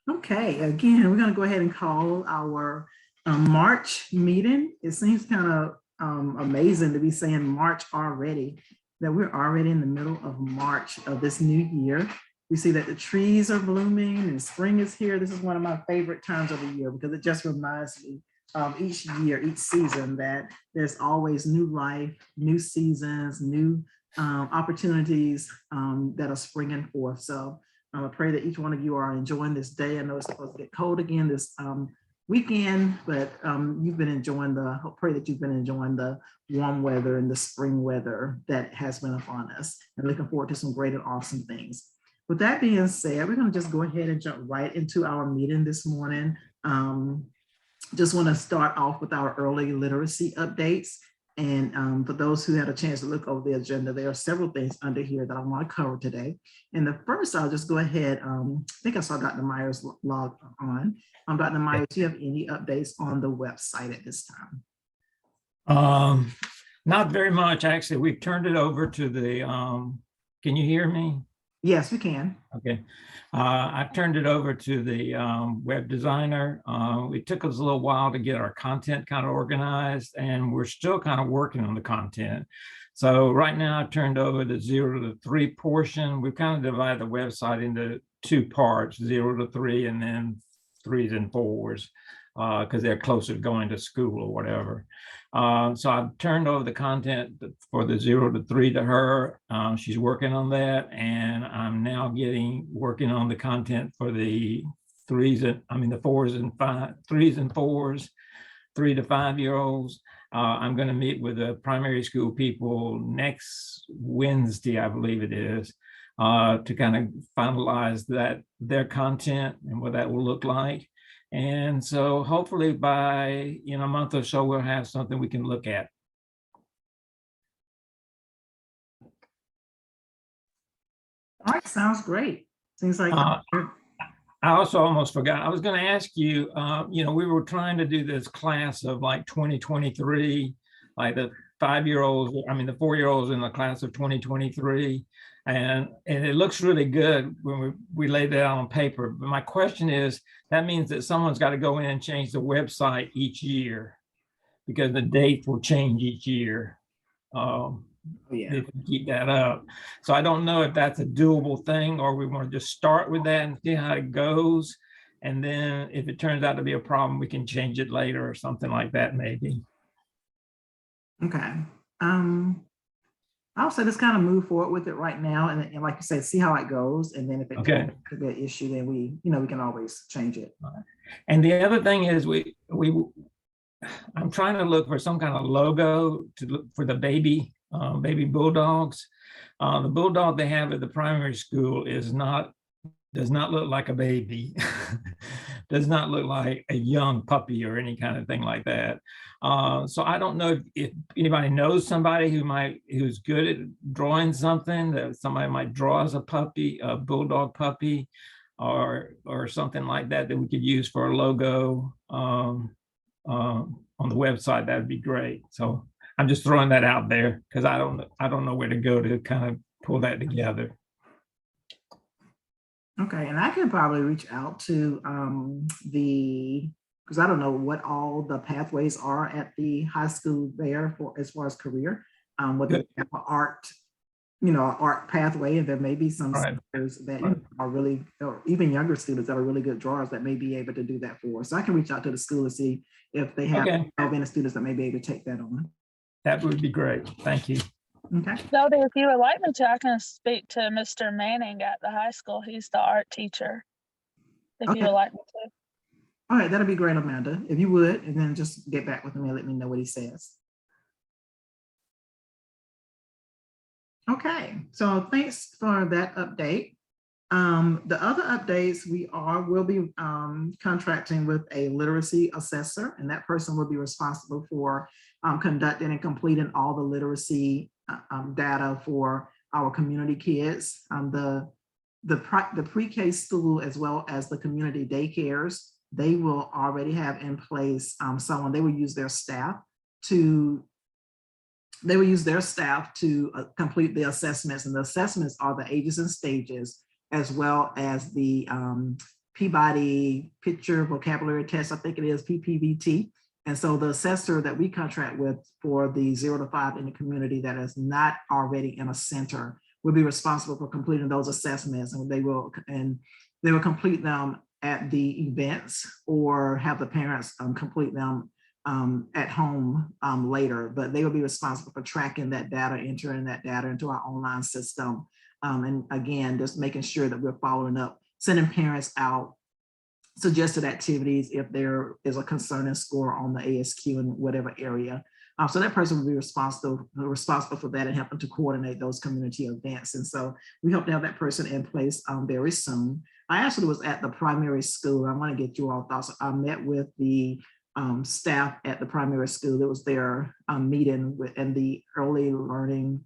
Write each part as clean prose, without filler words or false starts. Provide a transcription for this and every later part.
Okay, again, we're going to go ahead and call our March meeting. It seems kind of amazing to be saying March already, that we're already in the middle of March of this new year. We see that the trees are blooming and spring is here. This is one of my favorite times of the year because it just reminds me of each year, each season, that there's always new life, new seasons, new opportunities that are springing forth. So I pray that each one of you are enjoying this day. I know it's supposed to get cold again this weekend, but you've been enjoying pray that you've been enjoying the warm weather and the spring weather that has been upon us, and looking forward to some great and awesome things. With that being said, we're going to just go ahead and jump right into our meeting this morning. Just want to start off with our early literacy updates. And for those who had a chance to look over the agenda, there are several things under here that I want to cover today. And the first, I'll just go ahead. I think I saw Dr. Myers log on. Dr. Myers, do you have any updates on the website at this time? Not very much, actually. We've turned it over to the, can you hear me? Yes, we can. Okay. I've turned it over to the web designer. It took us a little while to get our content kind of organized, and we're still kind of working on the content. So right now I've turned over the 0 to 3 portion. We've kind of divided the website into 2 parts, 0 to 3 and then 3s and 4s, because they're closer to going to school or whatever. So I've turned over the content for the 0 to 3 to her. She's working on that, and I'm now working on the content for the 4s and 3s and 4s, 3 to 5 year olds. I'm going to meet with the primary school people next Wednesday, I believe it is, to kind of finalize their content and what that will look like. And so hopefully by a month or so, we'll have something we can look at. All right, sounds great. Seems like I also almost forgot. I was going to ask you, we were trying to do this class of like 2023, like the 5-year-olds, the 4-year-olds in the class of 2023. And it looks really good when we lay that out on paper. But my question is, that means that someone's got to go in and change the website each year, because the date will change each year. If we keep that up. So I don't know if that's a doable thing, or we want to just start with that and see how it goes. And then if it turns out to be a problem, we can change it later or something like that, maybe. Okay. I'll say let's kind of move forward with it right now, and like you said, see how it goes, and then if it could be an issue, then we can always change it. And the other thing is, I'm trying to look for some kind of logo to look for the baby bulldogs. The bulldog they have at the primary school does not look like a baby. Does not look like a young puppy or any kind of thing like that. So I don't know if anybody knows somebody who's good at drawing something, that somebody might draw as a puppy, a bulldog puppy, or something like that we could use for a logo on the website. That'd be great. So I'm just throwing that out there because I don't know where to go to kind of pull that together. Okay, and I can probably reach out to because I don't know what all the pathways are at the high school there for as far as career. Whether they have an art pathway, and there may be some students that are really, or even younger students that are really good drawers that may be able to do that for us. So I can reach out to the school to see if they have any students that may be able to take that on. That would be great. Thank you. Okay. Jody, if you would like me to, I can speak to Mr. Manning at the high school. He's the art teacher. If you would like me to. All right, that'll be great, Amanda. If you would, and then just get back with me and let me know what he says. Okay, so thanks for that update. The other updates, we'll be contracting with a literacy assessor, and that person will be responsible for conducting and completing all the literacy data for our community kids. The pre-K school, as well as the community daycares, they will already have in place someone. They will use their staff to complete the assessments, and the assessments are the ages and stages, as well as the Peabody Picture Vocabulary Test, I think it is PPVT. And so the assessor that we contract with for the 0 to 5 in the community that is not already in a center will be responsible for completing those assessments, and they will complete them at the events or have the parents complete them at home later, but they will be responsible for tracking that data, entering that data into our online system. And again, just making sure that we're following up, sending parents out suggested activities if there is a concerning score on the ASQ in whatever area. So that person will be responsible for that and helping to coordinate those community events. And so we hope to have that person in place very soon. I actually was at the primary school. I want to get you all thoughts. I met with the staff at the primary school. It was their meeting and the early learning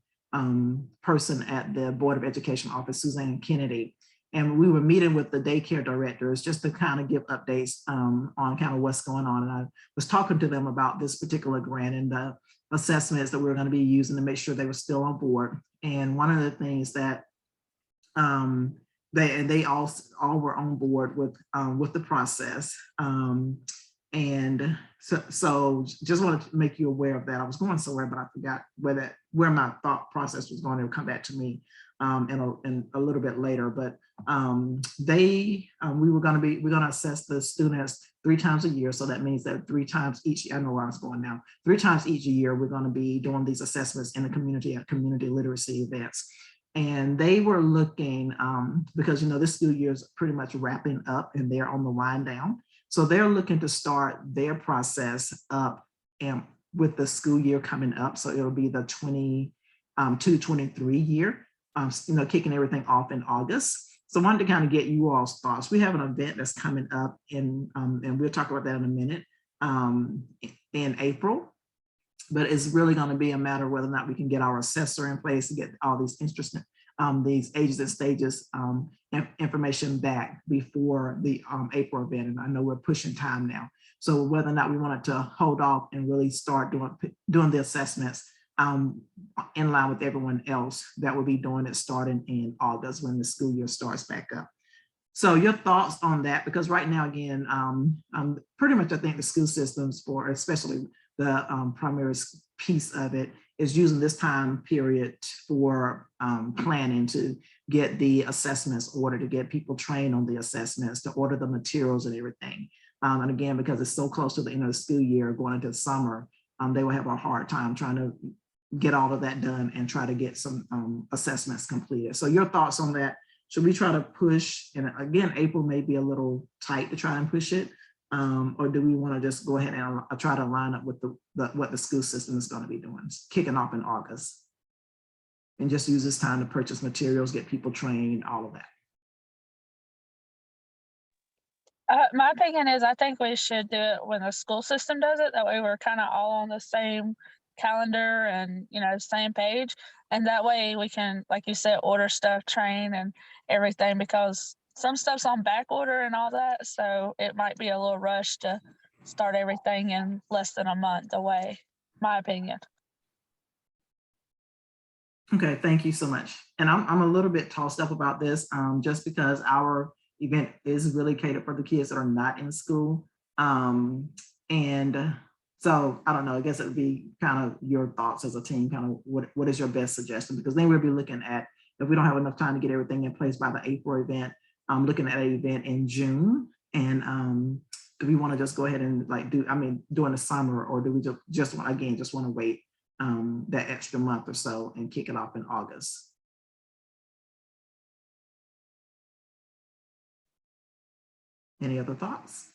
person at the Board of Education office, Suzanne Kennedy. And we were meeting with the daycare directors just to kind of give updates on kind of what's going on. And I was talking to them about this particular grant and the assessments that we were going to be using to make sure they were still on board. And one of the things that they all were on board with the process. And so just wanted to make you aware of that. I was going somewhere, but I forgot where my thought process was going. It would come back to me in a little bit later. But we're going to assess the students 3 times a year. So that means that 3 times each, I know where I was going now, 3 times each year, we're going to be doing these assessments in the community at community literacy events. And they were looking, because, this school year is pretty much wrapping up and they're on the wind down. So they're looking to start their process up and with the school year coming up. So it'll be the 22-23 year, kicking everything off in August. So I wanted to kind of get you all's thoughts. We have an event that's coming up and we'll talk about that in a minute, in April. But it's really going to be a matter of whether or not we can get our assessor in place to get all these interesting, these ages and stages information back before the April event. And I know we're pushing time now. So whether or not we wanted to hold off and really start doing the assessments in line with everyone else that will be doing it starting in August when the school year starts back up. So your thoughts on that, because right now, again, pretty much I think the school systems for especially the primary piece of it is using this time period for planning to get the assessments ordered, to get people trained on the assessments, to order the materials and everything. And again, because it's so close to the end of the school year going into summer, they will have a hard time trying to get all of that done and try to get some assessments completed. So your thoughts on that? Should we try to push? And again, April may be a little tight to try and push it. Or do we want to just go ahead and try to line up with what the school system is going to be doing, kicking off in August, and just use this time to purchase materials, get people trained, all of that? My opinion is I think we should do it when the school system does it. That way we're kind of all on the same calendar and, same page. And that way we can, like you said, order stuff, train and everything, because some stuff's on back order and all that. So it might be a little rush to start everything in less than a month away, my opinion. Okay, thank you so much. And I'm a little bit tossed up about this just because our event is really catered for the kids that are not in school. And so I don't know, I guess it would be kind of your thoughts as a team, kind of what is your best suggestion? Because then we'll be looking at, if we don't have enough time to get everything in place by the April event, I'm looking at an event in June. And do we want to just go ahead and during the summer, or do we just want to wait that extra month or so and kick it off in August? Any other thoughts?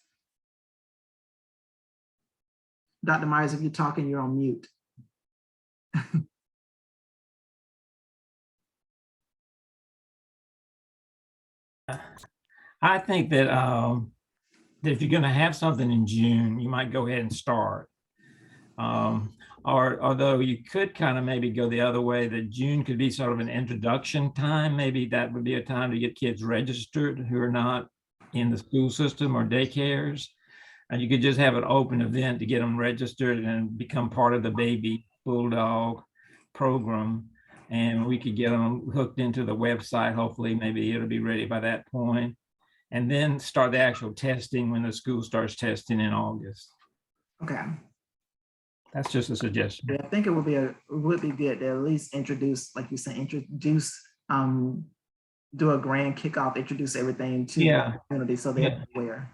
Dr. Myers, if you're talking, you're on mute. I think that, that if you're going to have something in June, you might go ahead and start. Or although you could kind of maybe go the other way, that June could be sort of an introduction time. Maybe that would be a time to get kids registered who are not in the school system or daycares. And you could just have an open event to get them registered and become part of the Baby Bulldog program. And we could get them hooked into the website. Hopefully, maybe it'll be ready by that point. and then start the actual testing when the school starts testing in August. Okay. That's just a suggestion. Yeah, I think it would be good to at least introduce, like you said, do a grand kickoff, introduce everything to Yeah. the community so they're aware.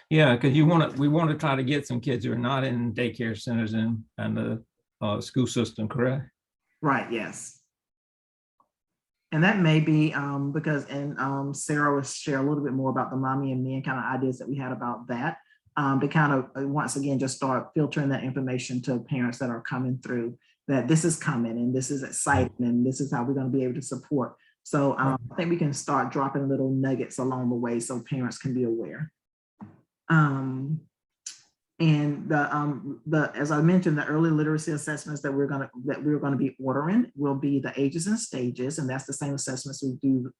Yeah, because we want to try to get some kids who are not in daycare centers and the school system, correct? Right, yes. And that may be because, Sarah will share a little bit more about the Mommy and Me and kind of ideas that we had about that. To kind of, once again, just start filtering that information to parents that are coming through, that this is coming and this is exciting and this is how we're going to be able to support. So I think we can start dropping little nuggets along the way so parents can be aware. And as I mentioned, the early literacy assessments that we're going to be ordering will be the ages and stages, and that's the same assessments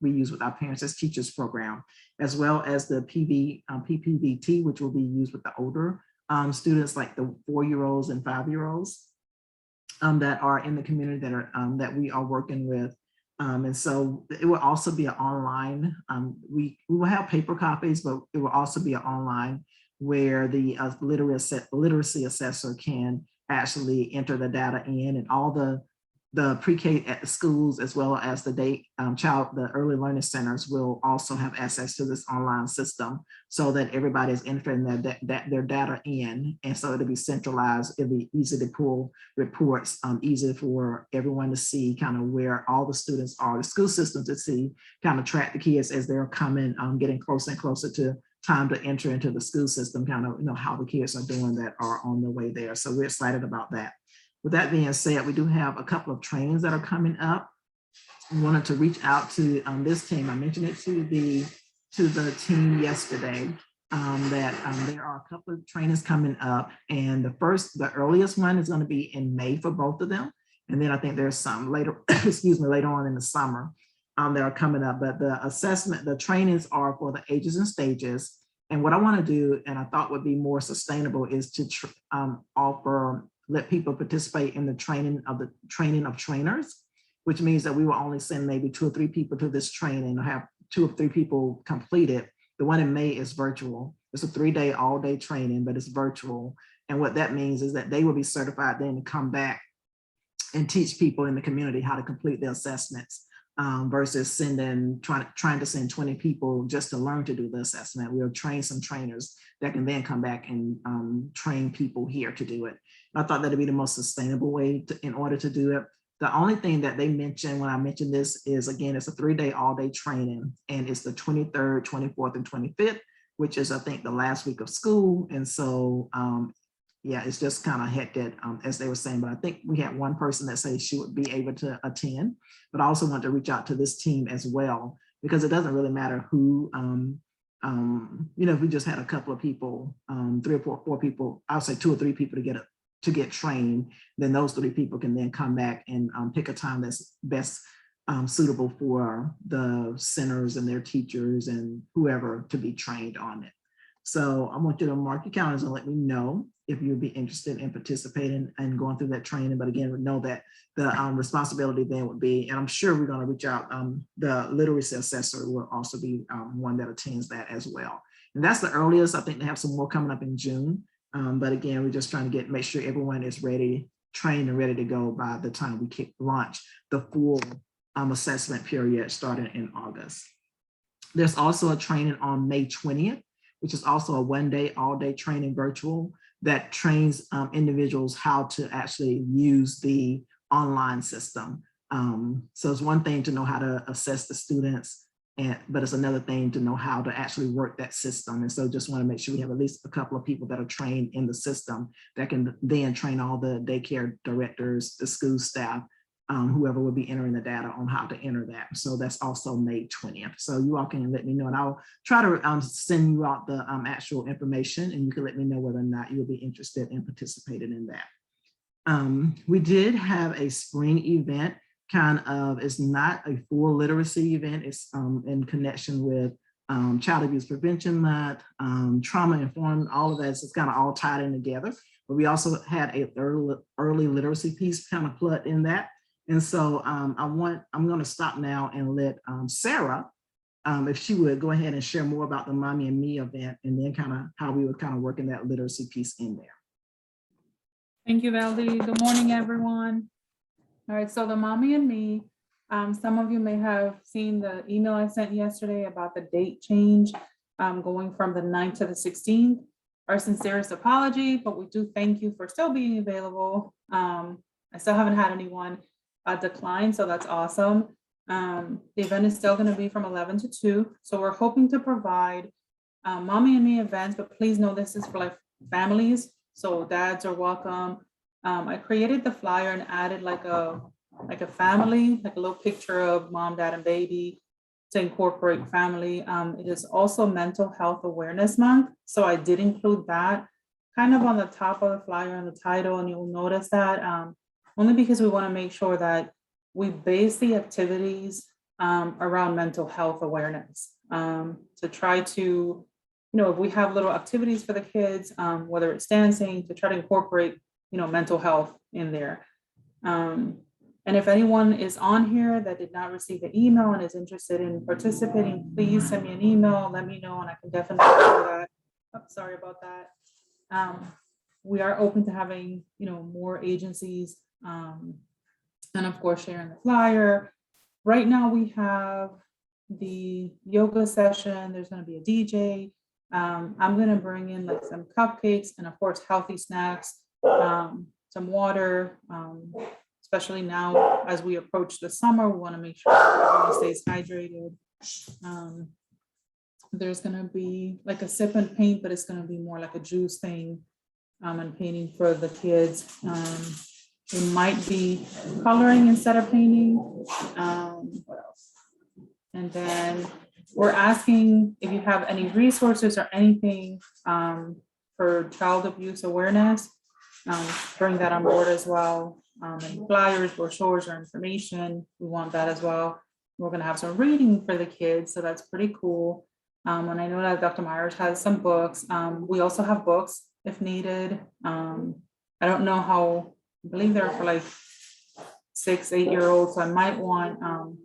we use with our Parents as Teachers program, as well as the PPVT, which will be used with the older students, like the 4-year-olds and 5-year-olds that are in the community that we are working with. And so it will also be an online. We will have paper copies, but it will also be an online where the literacy assessor can actually enter the data in, and all the pre-K at schools as well as the early learning centers will also have access to this online system so that everybody is entering their data in. And so it'll be centralized, it'll be easy to pull reports, easy for everyone to see kind of where all the students are, the school system to see, kind of track the kids as they're coming, getting closer and closer to time to enter into the school system, kind of, how the kids are doing that are on the way there. So we're excited about that. With that being said, we do have a couple of trainings that are coming up. We wanted to reach out to this team. I mentioned it to the team yesterday that there are a couple of trainings coming up, and the earliest one is going to be in May for both of them, and then I think there's some later, later on in the summer that are coming up. But the trainings are for the ages and stages. And what I want to do, and I thought would be more sustainable, is to let people participate in the training of trainers, which means that we will only send maybe 2 or 3 people to this training, or have 2 or 3 people complete it. The one in May is virtual. It's a 3-day, all-day training, but it's virtual. And what that means is that they will be certified then to come back and teach people in the community how to complete their assessments. Versus trying to send 20 people just to learn to do the assessment. We'll train some trainers that can then come back and train people here to do it. And I thought that'd be the most sustainable way in order to do it. The only thing that they mentioned when I mentioned this is, again, it's a 3-day, all-day training, and it's the 23rd, 24th, and 25th, which is, I think, the last week of school. And so, yeah, it's just kind of hectic, as they were saying, but I think we had one person that said she would be able to attend, but I also want to reach out to this team as well, because it doesn't really matter who, if we just had a couple of people, 3 or 4 people, I'll say 2 or 3 people to get trained, then those 3 people can then come back and pick a time that's best suitable for the centers and their teachers and whoever to be trained on it. So I want you to mark your calendars and let me know if you'd be interested in participating and going through that training. But again, we know that the responsibility then would be, and I'm sure we're going to reach out, the literacy assessor will also be one that attends that as well. And that's the earliest. I think they have some more coming up in June. But again, we're just trying to make sure everyone is ready, trained and ready to go by the time we launch the full assessment period starting in August. There's also a training on May 20th, which is also a 1-day, all-day training virtual that trains individuals how to actually use the online system. So it's one thing to know how to assess the students, but it's another thing to know how to actually work that system. And so just want to make sure we have at least a couple of people that are trained in the system that can then train all the daycare directors, the school staff, whoever will be entering the data on how to enter that. So that's also May 20th. So you all can let me know, and I'll try to send you out the actual information, and you can let me know whether or not you'll be interested in participating in that. We did have a spring event, it's not a full literacy event. It's in connection with Child Abuse Prevention Month, trauma informed, all of that. So it's kind of all tied in together. But we also had a early literacy piece kind of plugged in that. And so I'm going to stop now and let Sarah if she would go ahead and share more about the Mommy and Me event, and then kind of how we would kind of work in that literacy piece in there. Thank you, Valdi. Good morning, everyone. All right, so the Mommy and Me, some of you may have seen the email I sent yesterday about the date change, going from the 9th to the 16th. Our sincerest apology, but we do thank you for still being available. I still haven't had anyone decline, so that's awesome. The event is still going to be from 11 to 2. So we're hoping to provide Mommy and Me events, but please know this is for like families. So dads are welcome. I created the flyer and added like a family, like a little picture of mom, dad, and baby to incorporate family. It is also Mental Health Awareness Month. So I did include that kind of on the top of the flyer and the title, and you'll notice that only because we want to make sure that we base the activities around mental health awareness to try to, if we have little activities for the kids, whether it's dancing, to try to incorporate, mental health in there. And if anyone is on here that did not receive the email and is interested in participating, please send me an email, let me know, and I can definitely do that. Oh, sorry about that. We are open to having, more agencies, and of course, sharing the flyer. Right now we have the yoga session. There's going to be a DJ. I'm going to bring in like some cupcakes and of course, healthy snacks, some water, especially now as we approach the summer, we want to make sure everyone stays hydrated. There's going to be like a sip and paint, but it's going to be more like a juice thing, and painting for the kids. It might be coloring instead of painting. What else? And then we're asking if you have any resources or anything for child abuse awareness, bring that on board as well. And flyers, brochures, or information, we want that as well. We're going to have some reading for the kids, so that's pretty cool. And I know that Dr. Myers has some books. We also have books if needed. I don't know how, I believe they're for like 6, 8-year-olds. So I might want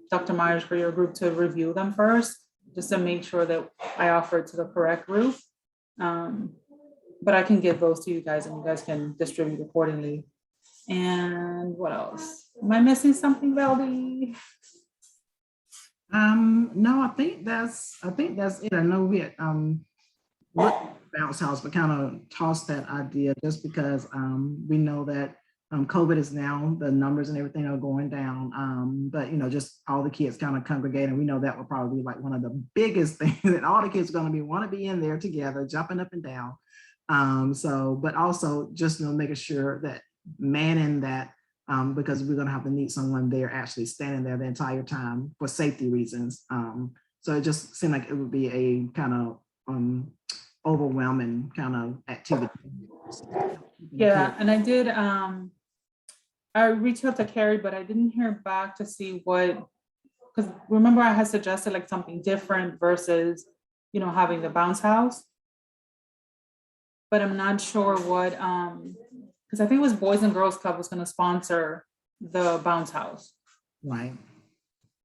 Dr. Myers for your group to review them first, just to make sure that I offer it to the correct group. But I can give those to you guys and you guys can distribute accordingly. And what else? Am I missing something, Valdi? No, I think that's it. I know we had bounce house, but kind of tossed that idea just because we know that COVID is now, the numbers and everything are going down. But just all the kids kind of congregating. We know that will probably be like one of the biggest things that all the kids are going to want to be in there together, jumping up and down. But also just making sure that manning that, because we're going to have to need someone there actually standing there the entire time for safety reasons. So it just seemed like it would be a kind of overwhelming kind of activity. Yeah, and I did, I reached out to Carrie, but I didn't hear back to see what, because remember I had suggested like something different versus, having the bounce house. But I'm not sure what, because I think it was Boys and Girls Club was going to sponsor the bounce house. Right.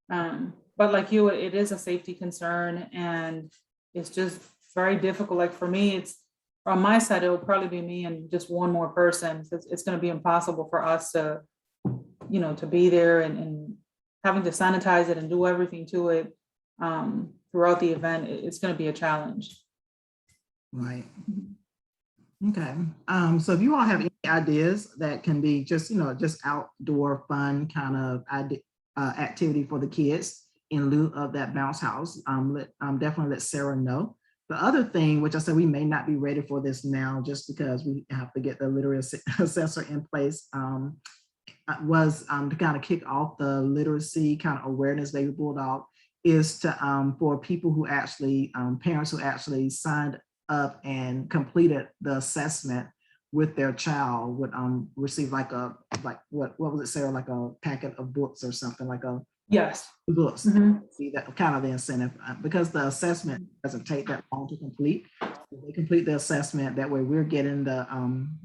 But like you, it is a safety concern and it's just very difficult. Like for me, it's on my side, it'll probably be me and just one more person. It's going to be impossible for us to, to be there and having to sanitize it and do everything to it throughout the event. It's going to be a challenge. Right. Okay. So if you all have any ideas that can be just, just outdoor fun kind of activity for the kids in lieu of that bounce house, definitely let Sarah know. The other thing, which I said we may not be ready for this now, just because we have to get the literacy assessor in place, was to kind of kick off the literacy kind of awareness Baby Bulldog, is to for people who actually, parents who actually signed up and completed the assessment with their child would receive like what was it, Sarah, like a packet of books or something, like a Yes. books. Mm-hmm. See, that kind of the incentive, because the assessment doesn't take that long to complete. If they complete the assessment, that way we're getting the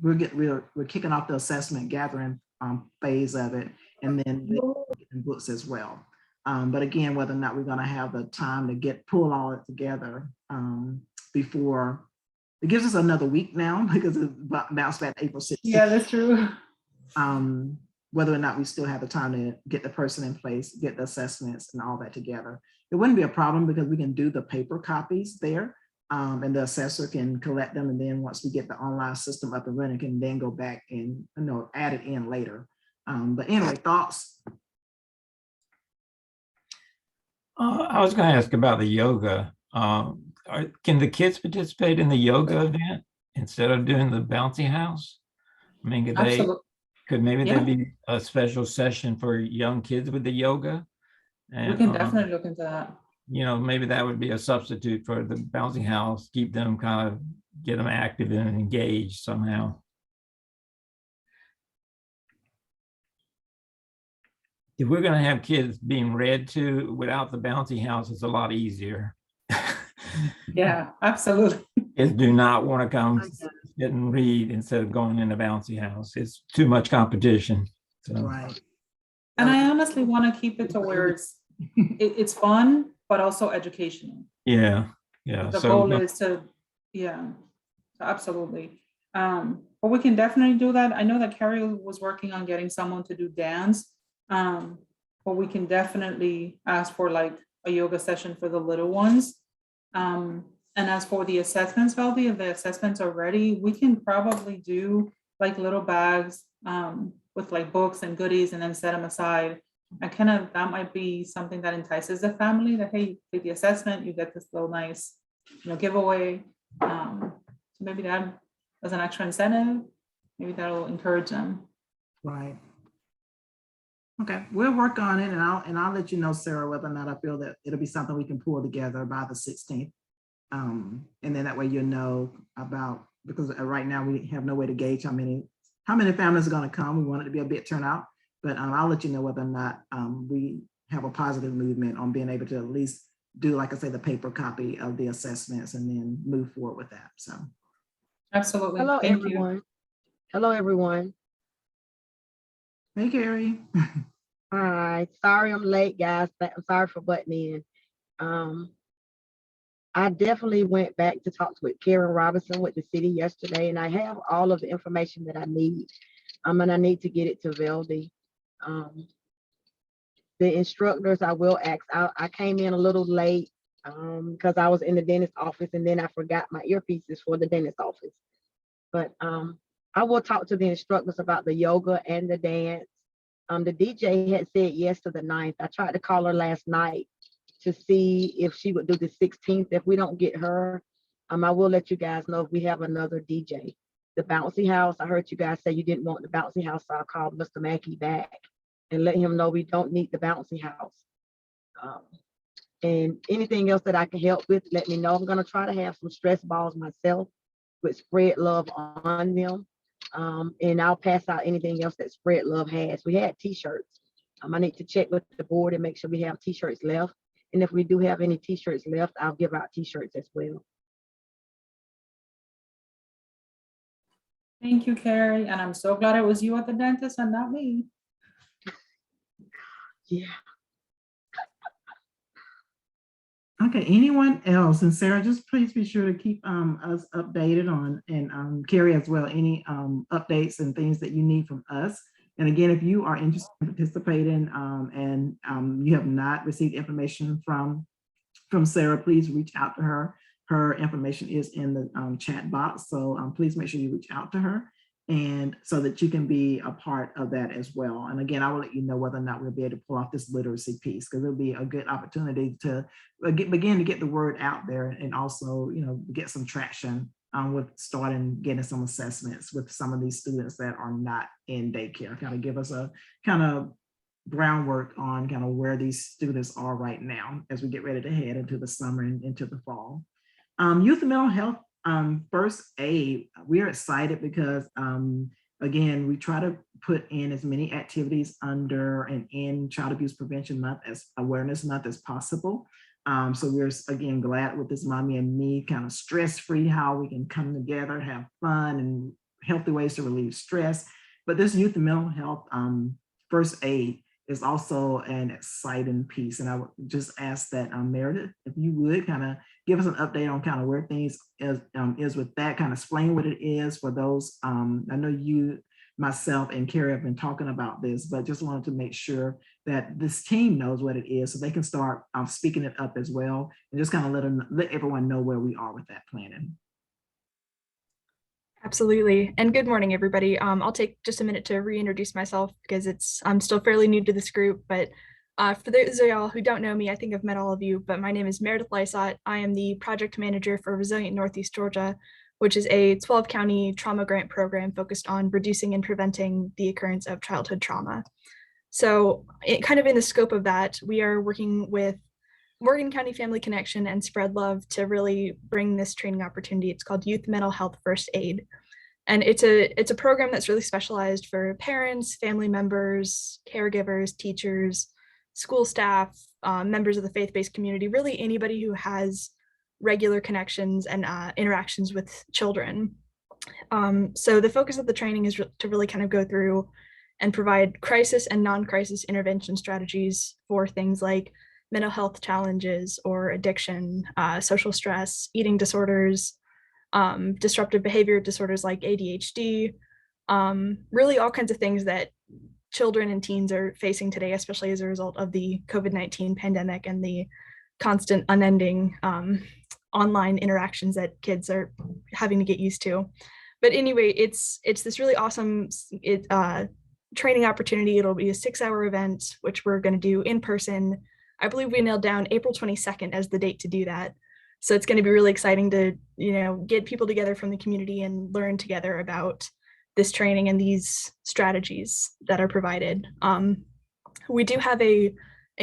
we're kicking off the assessment gathering phase of it, and then they're getting books as well. But again, whether or not we're gonna have the time to pull all it together before, it gives us another week now because it bounced back April 16th. Yeah, that's true. Whether or not we still have the time to get the person in place, get the assessments and all that together. It wouldn't be a problem because we can do the paper copies there, and the assessor can collect them. And then once we get the online system up and running, can then go back and add it in later. But anyway, thoughts? I was going to ask about the yoga. Can the kids participate in the yoga event instead of doing the bouncy house? I mean, could maybe there be a special session for young kids with the yoga? And, We can definitely look into that. Maybe that would be a substitute for the bouncy house, keep them get them active and engaged somehow. If we're going to have kids being read to without the bouncy house, it's a lot easier. Yeah, absolutely. Kids do not want to come sit and read instead of going in the bouncy house. It's too much competition. So. Right. And I honestly want to keep it to where it's fun, but also educational. Yeah. The goal is to, absolutely. But we can definitely do that. I know that Carrie was working on getting someone to do dance. But we can definitely ask for like a yoga session for the little ones. And as for the assessments, Valdi, if the assessments are ready, we can probably do like little bags with like books and goodies and then set them aside. And that might be something that entices the family that, hey, take the assessment, you get this little nice, giveaway. So maybe that as an extra incentive, maybe that'll encourage them. Right. Okay, we'll work on it, and I'll let you know, Sarah, whether or not I feel that it'll be something we can pull together by the 16th. And then that way you'll know about, because right now we have no way to gauge how many families are going to come. We want it to be a big turnout, but I'll let you know whether or not we have a positive movement on being able to at least do, like I say, the paper copy of the assessments and then move forward with that. So, absolutely. Hello, Thank everyone. you. Hello, everyone. hey, Carrie. Hi. Sorry I'm late, guys. But I'm sorry for butting in. I definitely went back to talk with Karen Robinson with the city yesterday, and I have all of the information that I need. And I need to get it to Veldy. The instructors, I will ask. I came in a little late because I was in the dentist office, and then I forgot my earpieces for the dentist office. But I will talk to the instructors about the yoga and the dance. The DJ had said yes to the 9th. I tried to call her last night to see if she would do the 16th. If we don't get her, I will let you guys know if we have another DJ. The bouncy house, I heard you guys say you didn't want the bouncy house, so I called Mr. Mackey back and let him know we don't need the bouncy house. And anything else that I can help with, let me know. I'm gonna try to have some stress balls myself with Spread Love on them. And I'll pass out anything else that Spread Love has. We had t-shirts. I need to check with the board and make sure we have t-shirts left. And if we do have any t-shirts left, I'll give out t-shirts as well. Thank you, Carrie. And I'm so glad it was you at the dentist and not me. Yeah. Okay, anyone else? And Sarah, just please be sure to keep us updated on, and Carrie as well, any updates and things that you need from us. And again, if you are interested in participating and you have not received information from Sarah, please reach out to her. Her information is in the chat box. So please make sure you reach out to her, and so that you can be a part of that as well. And again, I will let you know whether or not we'll be able to pull off this literacy piece, because it'll be a good opportunity to begin to get the word out there, and also, get some traction with starting getting some assessments with some of these students that are not in daycare. Kind of give us a kind of groundwork on kind of where these students are right now as we get ready to head into the summer and into the fall. Youth and mental health first aid, we are excited because again, we try to put in as many activities under and in Child Abuse Prevention Month as Awareness Month as possible. So we're again glad with this Mommy and Me kind of stress-free, how we can come together, have fun and healthy ways to relieve stress. But this youth and mental health first aid is also an exciting piece. And I would just ask that Meredith, if you would kind of give us an update on kind of where things is with that, kind of explain what it is for those. I know you, myself, and Carrie have been talking about this, but just wanted to make sure that this team knows what it is so they can start speaking it up as well, and just kind of let everyone know where we are with that planning. Absolutely. And good morning, everybody. I'll take just a minute to reintroduce myself because I'm still fairly new to this group, but for those of y'all who don't know me, I think I've met all of you, but my name is Meredith Lysott. I am the project manager for Resilient Northeast Georgia, which is a 12-county trauma grant program focused on reducing and preventing the occurrence of childhood trauma. So kind of in the scope of that, we are working with Morgan County Family Connection and Spread Love to really bring this training opportunity. It's called Youth Mental Health First Aid. And it's a program that's really specialized for parents, family members, caregivers, teachers, school staff, members of the faith-based community, really anybody who has regular connections and interactions with children. So the focus of the training is to really kind of go through and provide crisis and non-crisis intervention strategies for things like mental health challenges or addiction, social stress, eating disorders, disruptive behavior disorders like ADHD, really all kinds of things that children and teens are facing today, especially as a result of the COVID-19 pandemic and the constant unending online interactions that kids are having to get used to. But anyway, it's this really awesome training opportunity. It'll be a 6-hour event, which we're going to do in person. I believe we nailed down April 22nd as the date to do that. So it's going to be really exciting to, get people together from the community and learn together about this training and these strategies that are provided. We do have a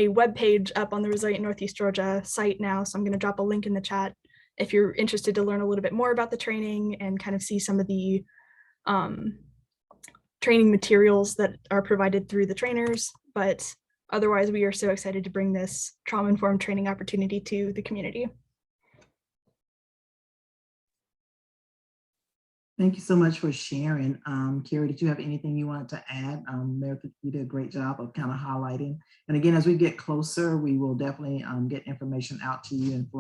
web page up on the Resilient Northeast Georgia site now, so I'm going to drop a link in the chat if you're interested to learn a little bit more about the training and kind of see some of the training materials that are provided through the trainers. But otherwise, we are so excited to bring this trauma-informed training opportunity to the community. Thank you so much for sharing. Carrie, did you have anything you wanted to add? Meredith, you did a great job of kind of highlighting. And again, as we get closer, we will definitely get information out to you and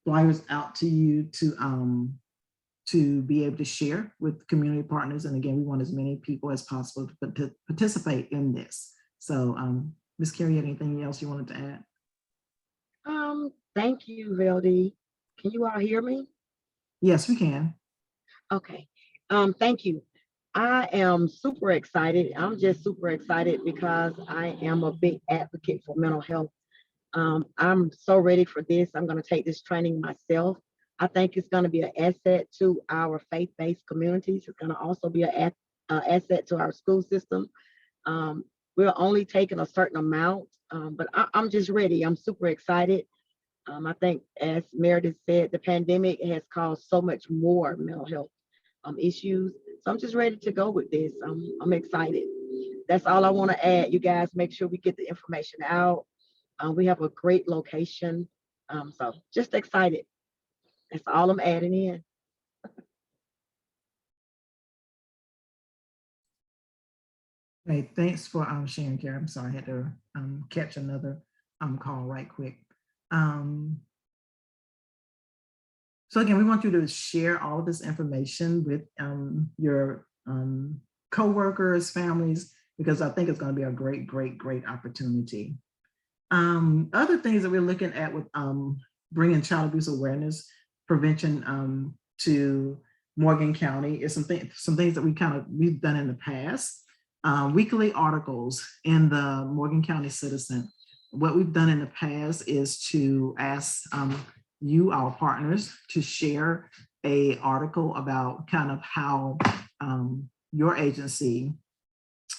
flyers out to you to be able to share with community partners. And again, we want as many people as possible to participate in this. So Ms. Carrie, you have anything else you wanted to add? Thank you, Veldy. Can you all hear me? Yes, we can. Okay. Thank you. I am super excited. I'm just super excited because I am a big advocate for mental health. I'm so ready for this. I'm going to take this training myself. I think it's going to be an asset to our faith-based communities. It's going to also be an asset to our school system. We're only taking a certain amount, but I'm just ready. I'm super excited. I think, as Meredith said, the pandemic has caused so much more mental health issues. So I'm just ready to go with this. I'm excited. That's all I want to add. You guys make sure we get the information out. We have a great location. So just excited. That's all I'm adding in. Hey, thanks for sharing, Carrie. I'm sorry, I had to catch another call right quick. So again, we want you to share all of this information with your co-workers, families, because I think it's going to be a great, great, great opportunity. Other things that we're looking at with bringing child abuse awareness prevention to Morgan County is some things that we've done in the past. Weekly articles in the Morgan County Citizen. What we've done in the past is to ask you, our partners, to share an article about kind of how your agency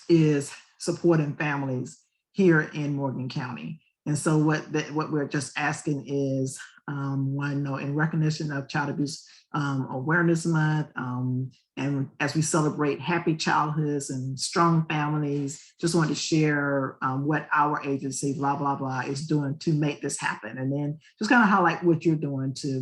is supporting families here in Morgan County. And so what we're just asking is, in recognition of Child Abuse Awareness Month, and as we celebrate happy childhoods and strong families, just wanted to share what our agency, blah, blah, blah, is doing to make this happen. And then just kind of highlight what you're doing to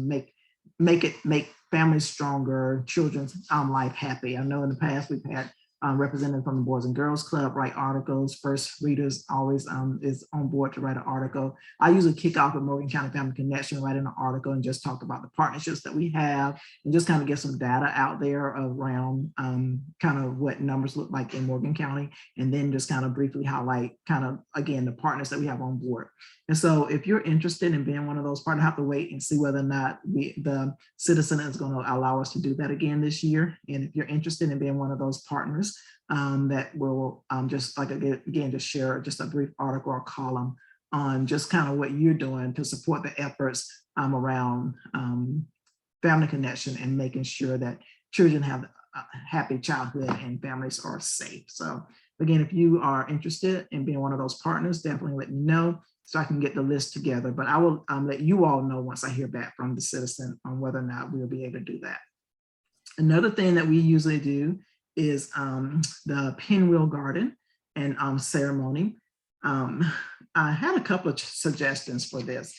make families stronger, children's life happy. I know in the past we've had representative from the Boys and Girls Club write articles. First Readers always is on board to write an article. I usually kick off with Morgan County Family Connection, write an article and just talk about the partnerships that we have and just kind of get some data out there around kind of what numbers look like in Morgan County, and then just kind of briefly highlight kind of, again, the partners that we have on board. And so if you're interested in being one of those partners, have to wait and see whether or not the Citizen is going to allow us to do that again this year. And if you're interested in being one of those partners, that will just like, again, just share just a brief article or column on just kind of what you're doing to support the efforts around family connection and making sure that children have a happy childhood and families are safe. So again, if you are interested in being one of those partners, definitely let me know so I can get the list together. But I will let you all know once I hear back from the Citizen on whether or not we'll be able to do that. Another thing that we usually do is the Pinwheel Garden and ceremony. I had a couple of suggestions for this.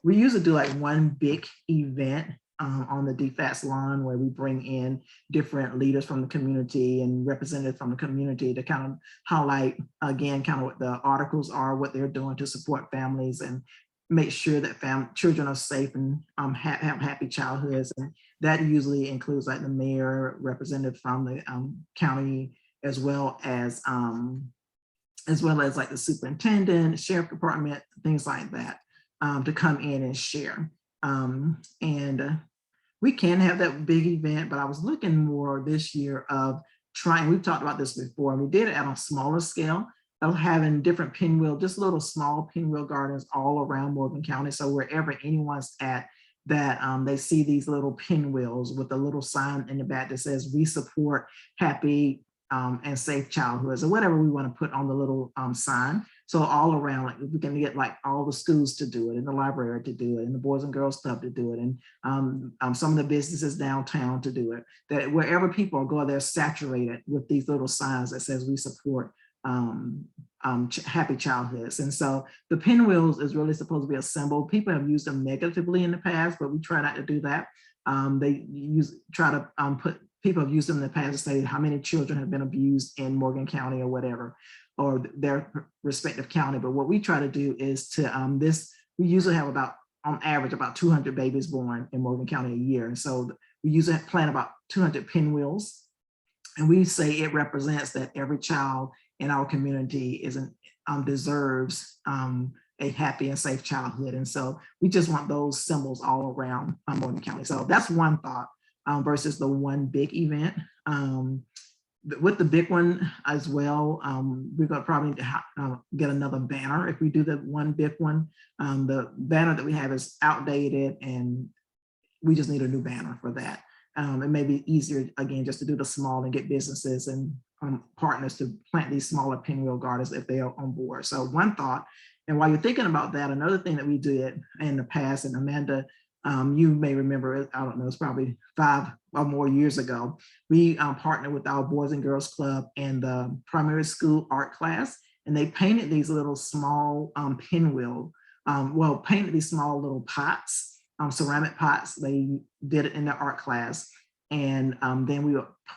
We usually do like one big event on the DFAS lawn where we bring in different leaders from the community and representatives from the community to kind of highlight, again, kind of what the articles are, what they're doing to support families and make sure that children are safe and have happy childhoods. And that usually includes like the mayor, representative from the county, as well as like the superintendent, sheriff department, things like that, to come in and share. We can have that big event, but I was looking more this year of trying, we've talked about this before, and we did it on a smaller scale of having different pinwheel, just little small pinwheel gardens all around Morgan County. So wherever anyone's at, that they see these little pinwheels with a little sign in the back that says, "We support happy and safe childhoods," or whatever we want to put on the little sign. So all around, like we can get like all the schools to do it, and the library to do it, and the Boys and Girls Club to do it, and some of the businesses downtown to do it. That wherever people go, they're saturated with these little signs that says we support happy childhoods. And so the pinwheels is really supposed to be a symbol. People have used them negatively in the past, but we try not to do that. People have used them in the past to say how many children have been abused in Morgan County or whatever, or their respective county. But what we try to do is to we usually have about, on average, about 200 babies born in Morgan County a year. And so we usually plant about 200 pinwheels. And we say it represents that every child in our community deserves a happy and safe childhood. And so we just want those symbols all around Morgan County. So that's one thought versus the one big event. With the big one as well, we're going to probably get another banner if we do the one big one. The banner that we have is outdated and we just need a new banner for that. It may be easier, again, just to do the small and get businesses and partners to plant these smaller pinwheel gardens if they are on board. So one thought, and while you're thinking about that, another thing that we did in the past, and Amanda, you may remember it, I don't know, it's probably 5 or more years ago, we partnered with our Boys and Girls Club and the primary school art class, and they painted these little small pinwheel, painted these small little pots, ceramic pots. They did it in the art class. And then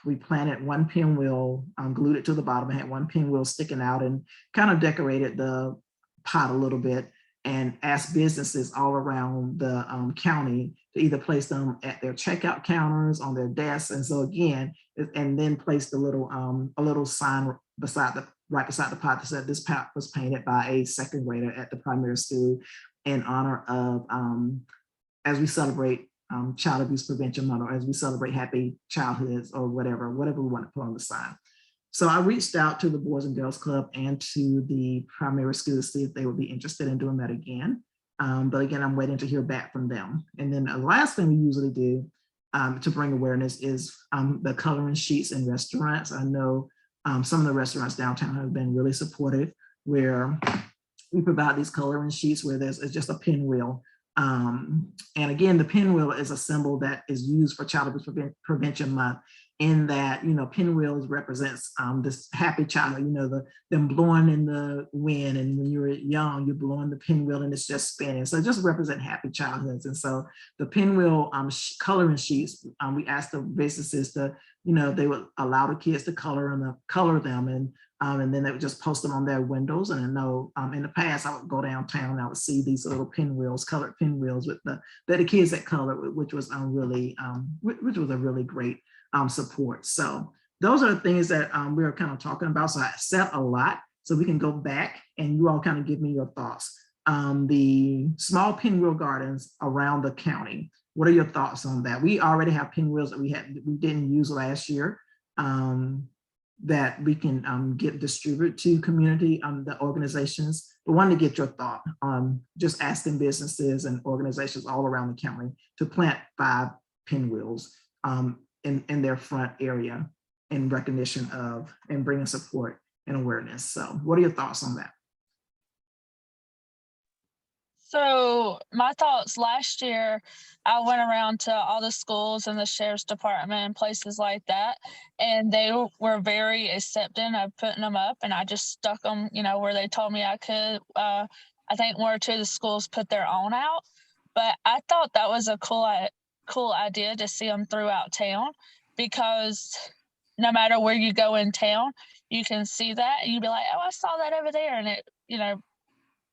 we planted one pinwheel, glued it to the bottom, and had one pinwheel sticking out, and kind of decorated the pot a little bit, and asked businesses all around the county to either place them at their checkout counters, on their desks. And so again, and then placed a little sign right beside the pot that said this pot was painted by a second grader at the primary school in honor of, as we celebrate Child Abuse Prevention Month, or as we celebrate happy childhoods, or whatever we want to put on the sign. So I reached out to the Boys and Girls Club and to the primary school to see if they would be interested in doing that again. But again, I'm waiting to hear back from them. And then the last thing we usually do to bring awareness is the coloring sheets in restaurants. I know some of the restaurants downtown have been really supportive, where we provide these coloring sheets where it's just a pinwheel. And again, the pinwheel is a symbol that is used for Child Abuse Prevention Month. in that, pinwheels represents this happy child, them blowing in the wind. And when you're young, you're blowing the pinwheel and it's just spinning. So it just represent happy childhoods. And so the pinwheel coloring sheets, we asked the businesses to, they would allow the kids to color them and then they would just post them on their windows. And I know in the past, I would go downtown and I would see these little pinwheels, colored pinwheels with the kids that colored, which was a really great support. So those are the things that we are kind of talking about. So I said a lot, so we can go back and you all kind of give me your thoughts. The small pinwheel gardens around the county. What are your thoughts on that? We already have pinwheels that we didn't use last year that we can get distributed to community, the organizations. But wanted to get your thought on just asking businesses and organizations all around the county to plant 5 pinwheels in their front area in recognition of and bringing support and awareness. So what are your thoughts on that? So my thoughts last year, I went around to all the schools and the sheriff's department and places like that, and they were very accepting of putting them up, and I just stuck them, where they told me I could. I think 1 or 2 of the schools put their own out, but I thought that was a cool idea to see them throughout town, because no matter where you go in town, you can see that and you'd be like, oh, I saw that over there, and it,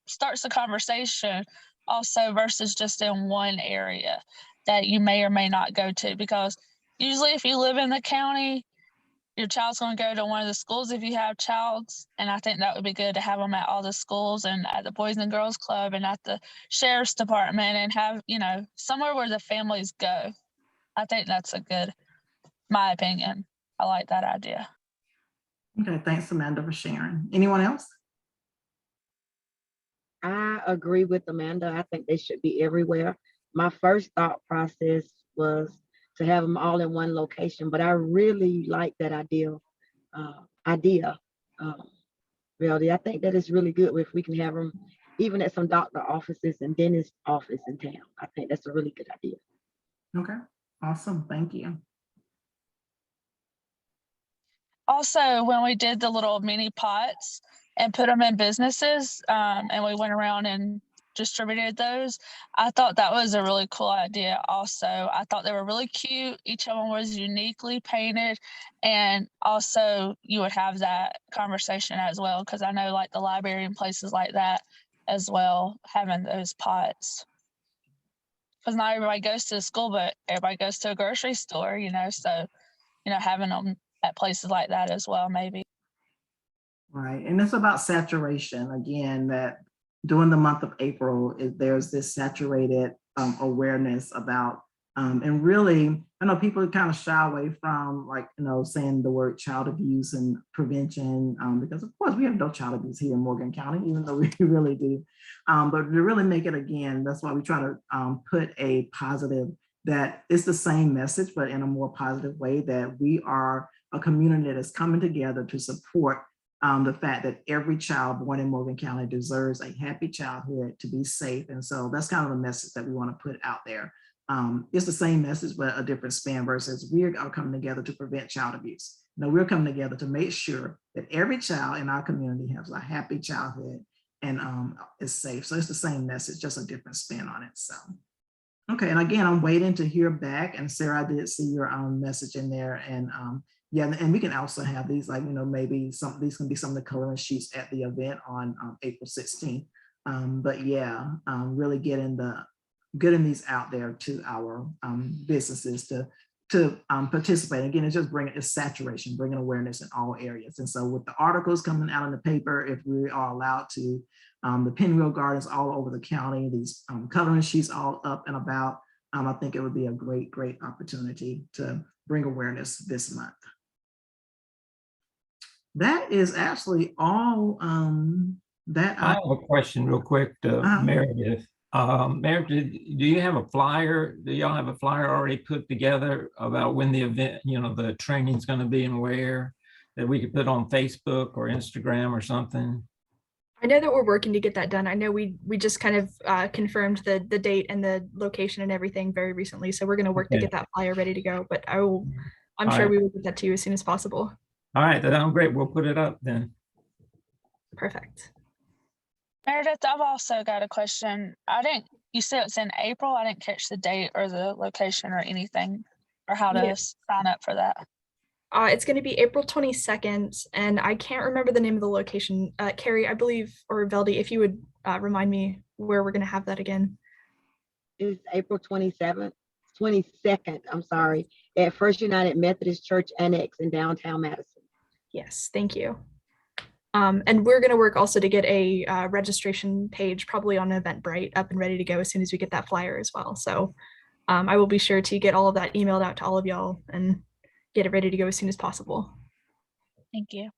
starts the conversation also versus just in one area that you may or may not go to, because usually if you live in the county, your child's going to go to one of the schools if you have childs, and I think that would be good to have them at all the schools and at the Boys and Girls Club and at the sheriff's department, and have somewhere where the families go. I think that's a good, my opinion. I like that idea. Okay, thanks, Amanda, for sharing. Anyone else? I agree with Amanda. I think they should be everywhere. My first thought process was to have them all in one location, but I really like that idea. Really, I think that is really good if we can have them even at some doctor offices and dentist office in town. I think that's a really good idea. Okay, awesome, thank you. Also, when we did the little mini pots and put them in businesses, and we went around and distributed those, I thought that was a really cool idea. Also, I thought they were really cute. Each of them was uniquely painted, and also you would have that conversation as well, because I know like the library and places like that as well, having those pots. Because not everybody goes to the school, but everybody goes to a grocery store, so having them at places like that as well, maybe. Right, and it's about saturation again, that during the month of April, there's this saturated awareness about, and really, I know people kind of shy away from saying the word child abuse and prevention, because of course we have no child abuse here in Morgan County, even though we really do. But to really make it again, that's why we try to put a positive, that it's the same message, but in a more positive way, that we are a community that is coming together to support the fact that every child born in Morgan County deserves a happy childhood, to be safe. And so that's kind of the message that we want to put out there. It's the same message, but a different spin, versus we're all coming together to prevent child abuse. We're coming together to make sure that every child in our community has a happy childhood and is safe. So it's the same message, just a different spin on it. So, okay. And again, I'm waiting to hear back. And Sarah, I did see your message in there. And yeah, and we can also have these, maybe these can be some of the coloring sheets at the event on April 16th. But yeah, really getting these out there to our businesses to participate. Again, it's just it's saturation, bringing awareness in all areas. And so with the articles coming out in the paper, if we are allowed to, the pinwheel gardens all over the county, these coloring sheets all up and about, I think it would be a great opportunity to bring awareness this month. That is actually all that I have a question real quick to Meredith. Meredith, do you have a flyer? Do y'all have a flyer already put together about when the event, the training's going to be and where, that we could put on Facebook or Instagram or something? I know that we're working to get that done. I know we just kind of confirmed the date and the location and everything very recently. So we're going to work to get that flyer ready to go. But I'm All sure right. we will get that to you as soon as possible. All right, then I'm great. We'll put it up then. Perfect. Meredith, I've also got a question. You said it's in April. I didn't catch the date or the location or anything, or how to Yeah. sign up for that. It's going to be April 22nd, and I can't remember the name of the location. Carrie, I believe, or Veldy, if you would remind me where we're going to have that again. It's April 22nd, I'm sorry, at First United Methodist Church Annex in downtown Madison. Yes, thank you. And we're going to work also to get a registration page, probably on Eventbrite, up and ready to go as soon as we get that flyer as well. So I will be sure to get all of that emailed out to all of y'all and get it ready to go as soon as possible. Thank you.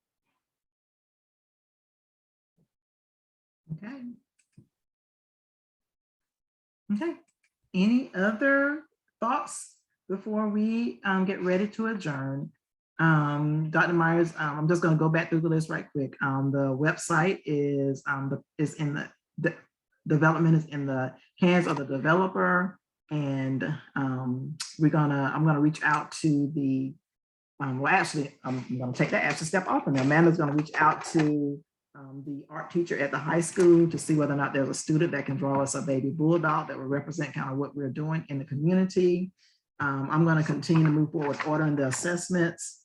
Okay. Okay. Any other thoughts before we get ready to adjourn? Dr. Myers, I'm just going to go back through the list right quick. The website is in the development is in the hands of the developer, and I'm gonna reach out to the well, actually, I'm going to take that extra step off, and Amanda's going to reach out to the art teacher at the high school to see whether or not there's a student that can draw us a baby bulldog that will represent kind of what we're doing in the community. I'm going to continue to move forward with ordering the assessments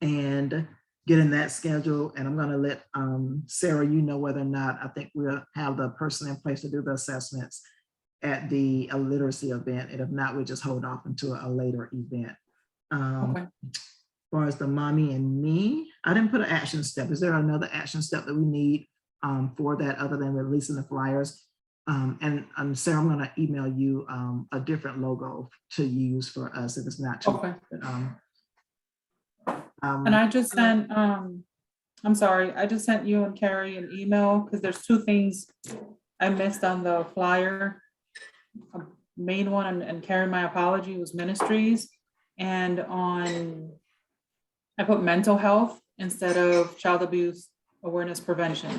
and getting that scheduled. And I'm going to let Sarah, you know whether or not I think we'll have the person in place to do the assessments at the literacy event. And if not, we'll just hold off until a later event. Okay. As far as the mommy and me, I didn't put an action step. Is there another action step that we need for that other than releasing the flyers? And Sarah, I'm going to email you a different logo to use for us if it's not too. Okay. But, And I just sent, I'm sorry, I just sent you and Carrie an email because there's two things I missed on the flyer. A main one, and Carrie, my apology, was ministries. And I put mental health instead of child abuse awareness prevention.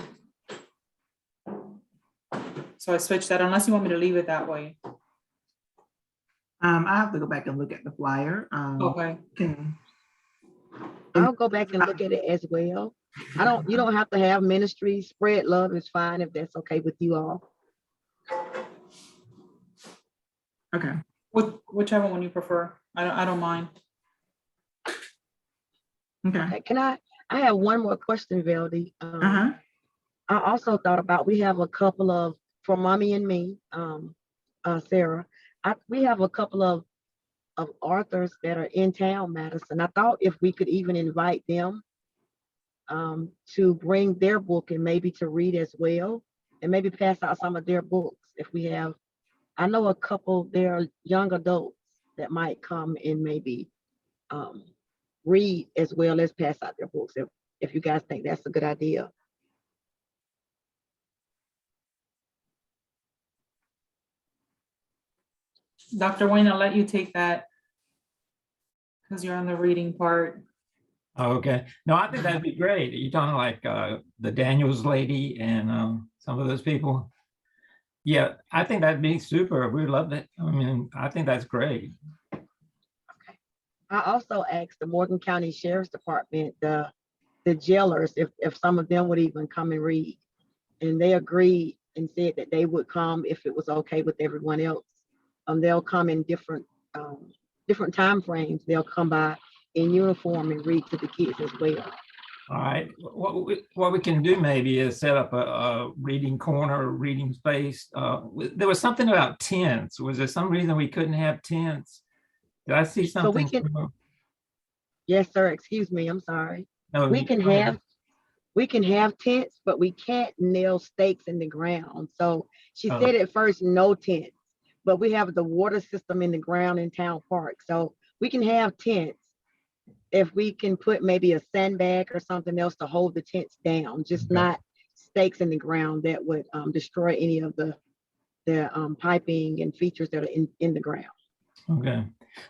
So I switched that, unless you want me to leave it that way. I have to go back and look at the flyer. Okay. I'll go back and look at it as well. You don't have to have ministry. Spread love is fine if that's okay with you all. Okay. Whichever one you prefer. I don't mind. Okay. I have one more question, Veldy. Uh-huh. I also thought about, we have a couple of, for mommy and me, Sarah, we have a couple of authors that are in town, Madison. I thought if we could even invite them to bring their book and maybe to read as well, and maybe pass out some of their books. If we have, I know a couple, they're young adults that might come and maybe read as well as pass out their books, if you guys think that's a good idea. Dr. Wayne, I'll let you take that because you're on the reading part. Okay. No, I think that'd be great. You're talking like the Daniels lady and some of those people. Yeah, I think that'd be super. We'd love that. I mean, I think that's great. I also asked the Morgan County Sheriff's Department, the jailers, if some of them would even come and read. And they agreed and said that they would come if it was okay with everyone else. They'll come in different time frames. They'll come by in uniform and read to the kids as well. All right. What we can do maybe is set up a reading corner, reading space. There was something about tents. Was there some reason we couldn't have tents? Did I see something? So we can, yes, sir. Excuse me. I'm sorry. No, We can have tents, but we can't nail stakes in the ground. So she said at first, no tents, but we have the water system in the ground in Town Park. So we can have tents if we can put maybe a sandbag or something else to hold the tents down, just not stakes in the ground that would destroy any of the piping and features that are in the ground. Okay.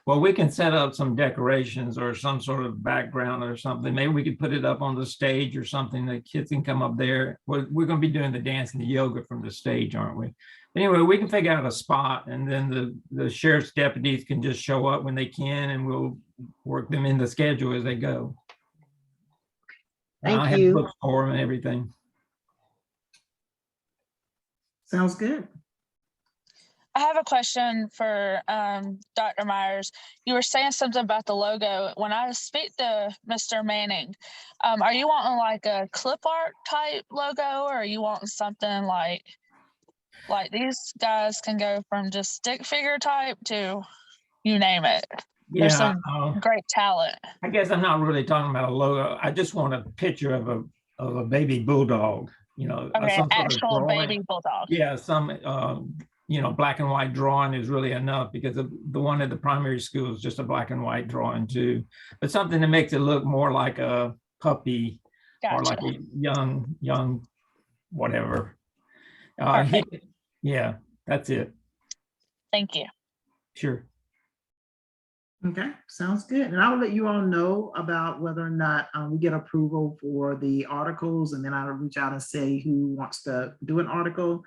Well, we can set up some decorations or some sort of background or something. Maybe we could put it up on the stage or something that kids can come up there. We're going to be doing the dance and the yoga from the stage, aren't we? Anyway, we can figure out a spot and then the sheriff's deputies can just show up when they can and we'll work them in the schedule as they go. And Thank I have you. books for them and everything. Sounds good. I have a question for Dr. Myers. You were saying something about the logo. When I speak to Mr. Manning, are you wanting like a clip art type logo, or are you wanting something like these guys can go from just stick figure type to you name it? There's Yeah, some great talent. I guess I'm not really talking about a logo. I just want a picture of a baby bulldog, you know. Okay, some sort of actual drawing. baby bulldog. Yeah, some, you know, black and white drawing is really enough because the one at the primary school is just a black and white drawing too. But something that makes it look more like a puppy or Gotcha. like a young, whatever. Perfect. Yeah, that's it. Thank you. Sure. Okay, sounds good. And I'll let you all know about whether or not we get approval for the articles, and then I'll reach out and say who wants to do an article,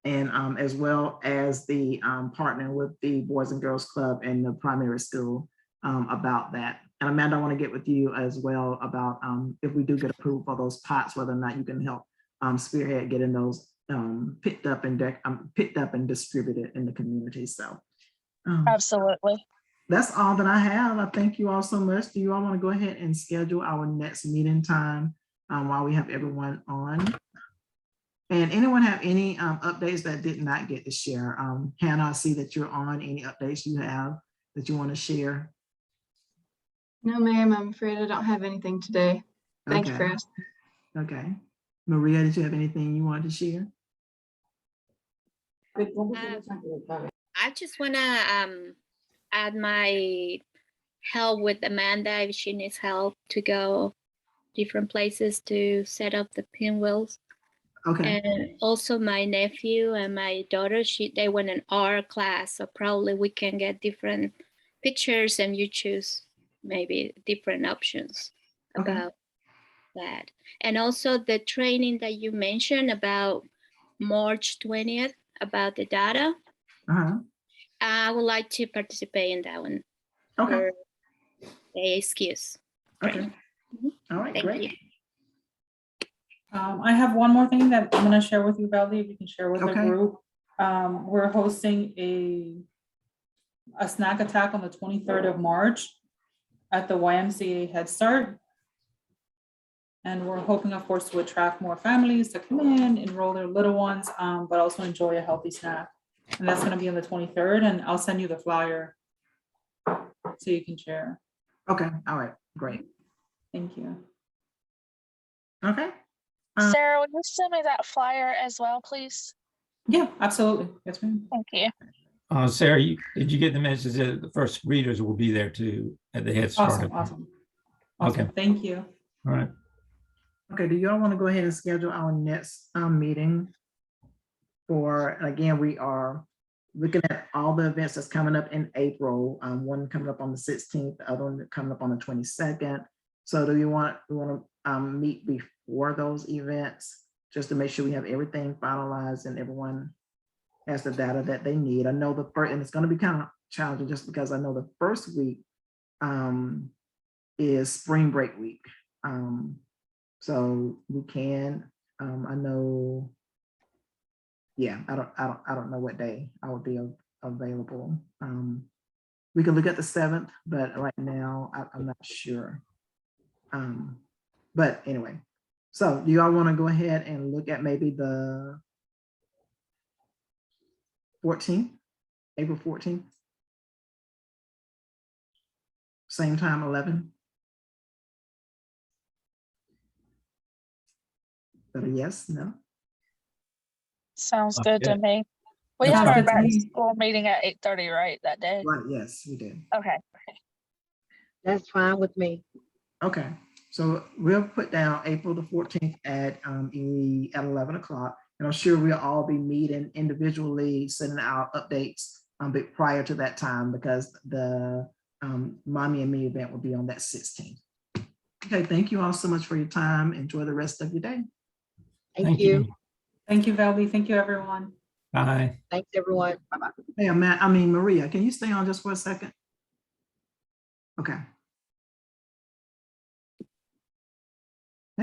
and as well as the partner with the Boys and Girls Club and the primary school about that. And Amanda, I want to get with you as well about if we do get approval for those pots, whether or not you can help spearhead getting those picked up and distributed in the community. So Absolutely. that's all that I have. I thank you all so much. Do you all want to go ahead and schedule our next meeting time while we have everyone on? And anyone have any updates that did not get to share? Hannah, I see that you're on. Any updates you have that you want to share? No, ma'am, I'm afraid I don't have anything today. Thank you for Okay. asking. Okay. Maria, did you have anything you wanted to share? I just want to add my help with Amanda if she needs help to go different places to set up the pinwheels. Okay. And also my nephew and my daughter, they went an art class, so probably we can get different pictures and you choose maybe different options Okay. about that. And also the training that you mentioned about March 20th about the data, Uh-huh. I would like to participate in that one. Okay. For the excuse. Okay. All right, Thank great. you. I have one more thing that I'm gonna share with you, Valdez, if you can share with the Okay. group. We're hosting a snack attack on the 23rd of March at the YMCA Head Start. And we're hoping, of course, to attract more families to come in, enroll their little ones, but also enjoy a healthy snack. And that's gonna be on the 23rd, and I'll send you the flyer so you can share. Okay. All right, great. Thank you. Okay. Sarah, will you send me that flyer as well, please? Yeah, absolutely. Yes, ma'am. Thank you. Sarah, did you get the message that the first readers will be there too at the Head Start? Awesome, awesome. Awesome, Okay. thank you. All right. Okay, do y'all want to go ahead and schedule our next meeting for, again, we are looking at all the events that's coming up in April. One coming up on the 16th, the other one coming up on the 22nd. So do we want to meet before those events just to make sure we have everything finalized and everyone has the data that they need? I know the first, and it's going to be kind of challenging just because I know the first week is spring break week. So we can, I know, yeah, I don't know what day I would be available. We can look at the 7th, but right now I'm not sure. But anyway, so do y'all want to go ahead and look at maybe the 14th, April 14th? Same time, 11? But a yes, no? Sounds good to me. We Sounds have our good to back to me. school meeting at 8:30, right, that day? Right, yes, we did. Okay. That's fine with me. Okay, so we'll put down April the 14th at 11 o'clock. And I'm sure we'll all be meeting individually, sending out updates but prior to that time because the Mommy and Me event will be on that 16th. Okay, thank you all so much for your time. Enjoy the rest of your day. Thank you. Thank you, Valdez. Thank you, everyone. Bye. Thanks, everyone. Bye-bye. Hey, Matt, I mean, Maria, can you stay on just for a second? Okay.